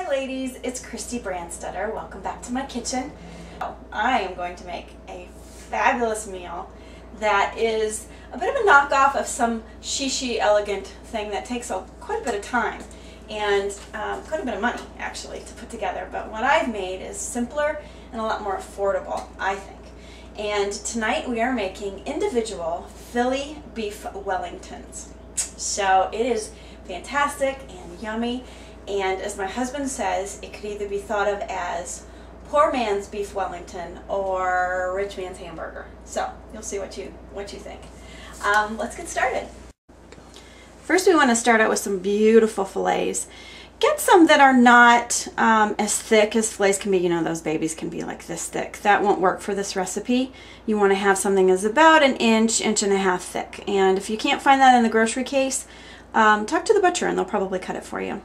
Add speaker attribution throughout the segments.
Speaker 1: Hi ladies, it's Kristi Brandstetter. Welcome back to my kitchen. I am going to make a fabulous meal that is a bit of a knockoff of some shishi elegant thing that takes quite a bit of time and quite a bit of money actually to put together. But what I've made is simpler and a lot more affordable, I think. And tonight we are making individual Philly beef Wellingtons. So it is fantastic and yummy, and as my husband says, it could either be thought of as poor man's beef Wellington or rich man's hamburger. So you'll see what you think. Let's get started. First we want to start out with some beautiful fillets. Get some that are not as thick as fillets can be. You know, those babies can be like this thick. That won't work for this recipe. You want to have something that's about an inch and a half thick. And if you can't find that in the grocery case, talk to the butcher and they'll probably cut it for you.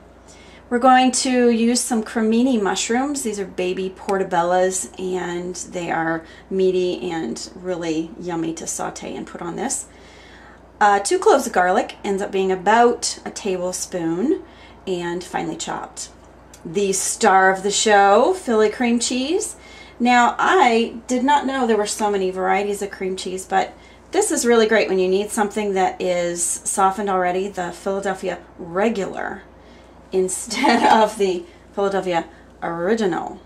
Speaker 1: We're going to use some cremini mushrooms. These are baby portobellas and they are meaty and really yummy to saute and put on this. 2 cloves of garlic, ends up being about a tablespoon, and finely chopped. The star of the show, Philly cream cheese. Now, I did not know there were so many varieties of cream cheese, but this is really great when you need something that is softened already, the Philadelphia regular instead of the Philadelphia original.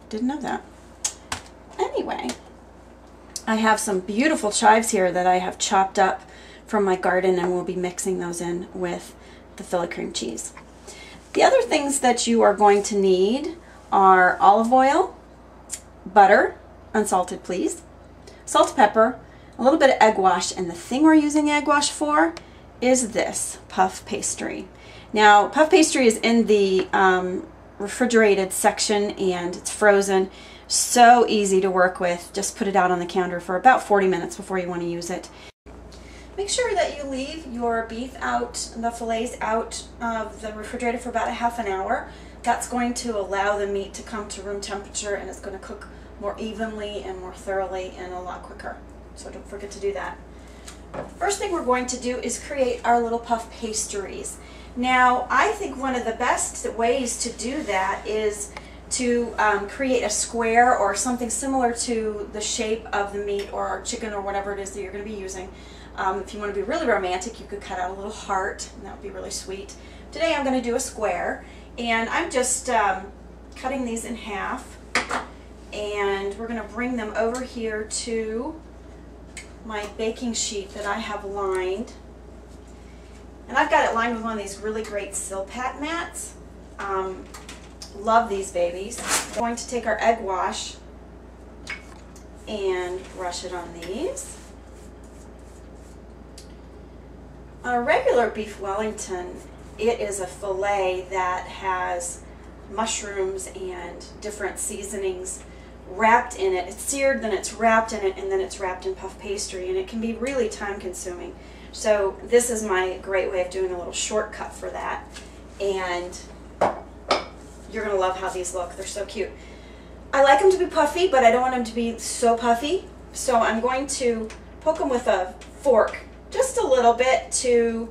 Speaker 1: Didn't know that. Anyway, I have some beautiful chives here that I have chopped up from my garden, and we'll be mixing those in with the Philly cream cheese. The other things that you are going to need are olive oil, butter, unsalted please, salt, pepper, a little bit of egg wash, and the thing we're using egg wash for is this puff pastry. Now, puff pastry is in the refrigerated section and it's frozen. So easy to work with. Just put it out on the counter for about 40 minutes before you want to use it. Make sure that you leave your beef out, the fillets out of the refrigerator for about a half an hour. That's going to allow the meat to come to room temperature, and it's going to cook more evenly and more thoroughly and a lot quicker. So don't forget to do that. First thing we're going to do is create our little puff pastries. Now, I think one of the best ways to do that is to create a square or something similar to the shape of the meat or chicken or whatever it is that you're going to be using. If you want to be really romantic, you could cut out a little heart, and that would be really sweet. Today I'm going to do a square, and I'm just cutting these in half, and we're going to bring them over here to my baking sheet that I have lined. And I've got it lined with one of these really great Silpat mats. Love these babies. We're going to take our egg wash and brush it on these. On a regular beef Wellington, it is a fillet that has mushrooms and different seasonings wrapped in it. It's seared, then it's wrapped in it, and then it's wrapped in puff pastry, and it can be really time consuming. So this is my great way of doing a little shortcut for that, and you're going to love how these look. They're so cute. I like them to be puffy, but I don't want them to be so puffy, so I'm going to poke them with a fork just a little bit to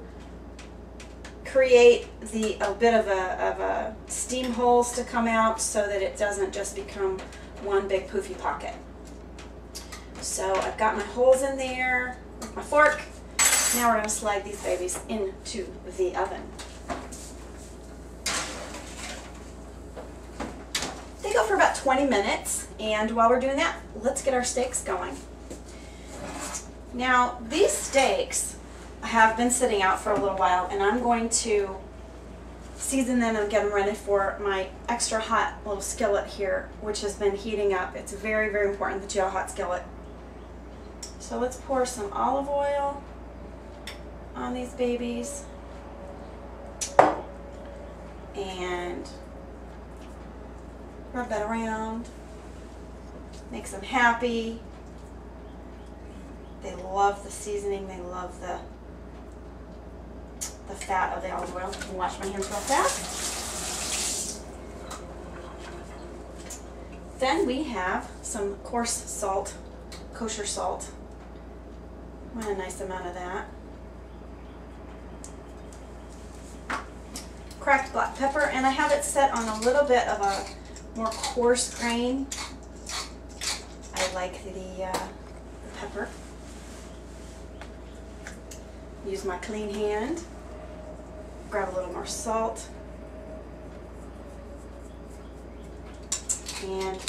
Speaker 1: create a bit of a steam holes to come out so that it doesn't just become one big poofy pocket. So I've got my holes in there with my fork. Now we're going to slide these babies into the oven. They go for about 20 minutes, and while we're doing that, let's get our steaks going. Now, these steaks have been sitting out for a little while, and I'm going to season them and get them ready for my extra hot little skillet here, which has been heating up. It's very, very important that you have a hot skillet. So let's pour some olive oil on these babies and rub that around. Makes them happy. They love the seasoning. They love the fat of the olive oil. I'll wash my hands real fast. Then we have some coarse salt, kosher salt. I want a nice amount of that. cracked black pepper, and I have it set on a little bit of a more coarse grain. I like the pepper. Use my clean hand. Grab a little more salt. And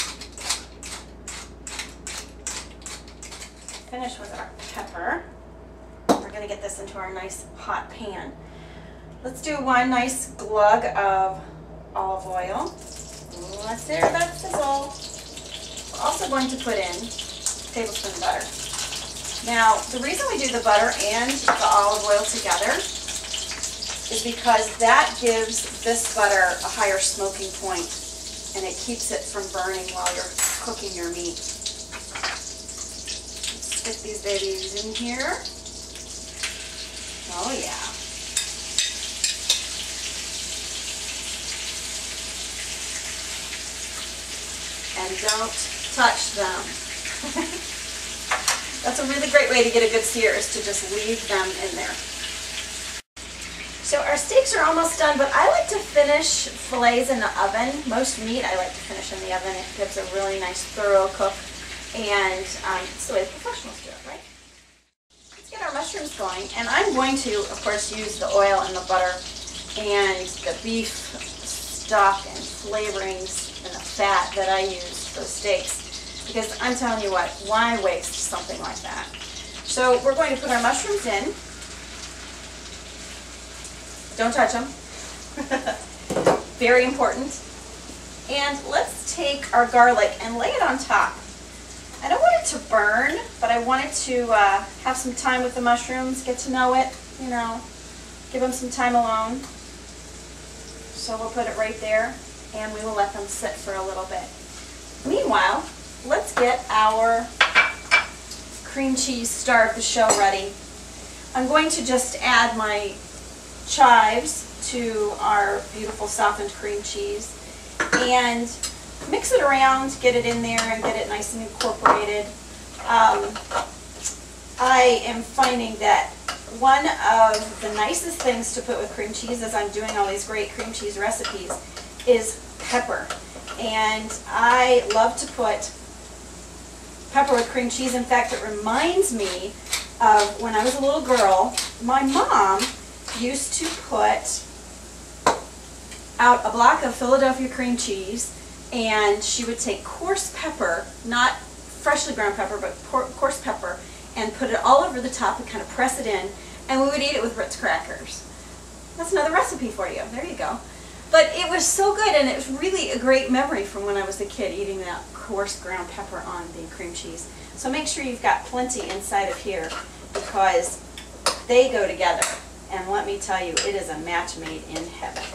Speaker 1: finish with our pepper. We're going to get this into our nice hot pan. Let's do one nice glug of olive oil. Let's hear that sizzle. We're also going to put in a tablespoon of butter. Now, the reason we do the butter and the olive oil together is because that gives this butter a higher smoking point, and it keeps it from burning while you're cooking your meat. Let's stick these babies in here. Oh yeah. And don't touch them. That's a really great way to get a good sear, is to just leave them in there. So our steaks are almost done, but I like to finish fillets in the oven. Most meat I like to finish in the oven. It gives a really nice thorough cook, and it's the way the professionals do it, right? Let's get our mushrooms going, and I'm going to, of course, use the oil and the butter and the beef stock and flavorings and the fat that I use for the steaks, because I'm telling you what, why waste something like that? So we're going to put our mushrooms in. Don't touch them. Very important. And let's take our garlic and lay it on top. I don't want it to burn, but I want it to have some time with the mushrooms, get to know it, you know, give them some time alone. So we'll put it right there, and we will let them sit for a little bit. Meanwhile, let's get our cream cheese star of the show ready. I'm going to just add my chives to our beautiful softened cream cheese and mix it around, get it in there and get it nice and incorporated. I am finding that one of the nicest things to put with cream cheese, as I'm doing all these great cream cheese recipes, is pepper. And I love to put pepper with cream cheese. In fact, it reminds me of when I was a little girl. My mom used to put out a block of Philadelphia cream cheese, and she would take coarse pepper, not freshly ground pepper, but coarse pepper, and put it all over the top and kind of press it in, and we would eat it with Ritz crackers. That's another recipe for you. There you go. But it was so good, and it was really a great memory from when I was a kid, eating that coarse ground pepper on the cream cheese. So make sure you've got plenty inside of here, because they go together. And let me tell you, it is a match made in heaven.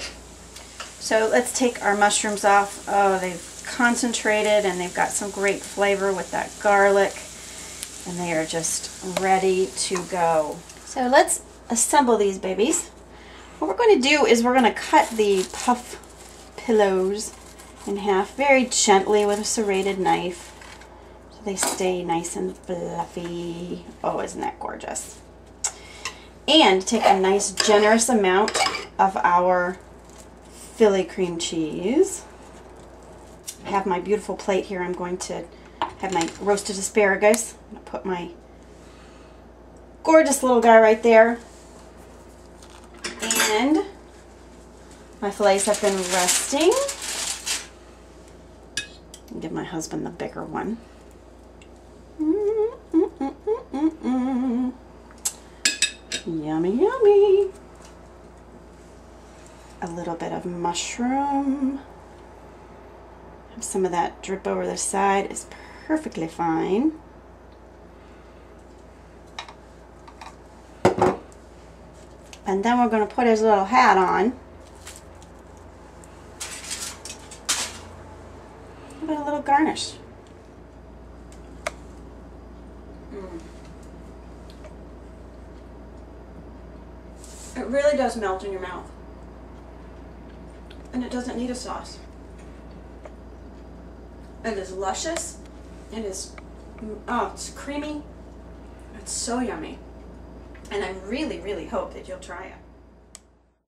Speaker 1: So let's take our mushrooms off. Oh, they've concentrated, and they've got some great flavor with that garlic, and they are just ready to go. So let's assemble these babies. What we're going to do is we're going to cut the puff pillows in half very gently with a serrated knife so they stay nice and fluffy. Oh, isn't that gorgeous? And take a nice generous amount of our Philly cream cheese. I have my beautiful plate here. I'm going to have my roasted asparagus. I'm going to put my gorgeous little guy right there. And my fillets have been resting. I'll give my husband the bigger one. Yummy, yummy. A little bit of mushroom. Have some of that drip over the side. Is perfectly fine. And then we're going to put his little hat on. How about a little garnish? It really does melt in your mouth. And it doesn't need a sauce. It is luscious. It is, oh, it's creamy. It's so yummy. And I really, really hope that you'll try it.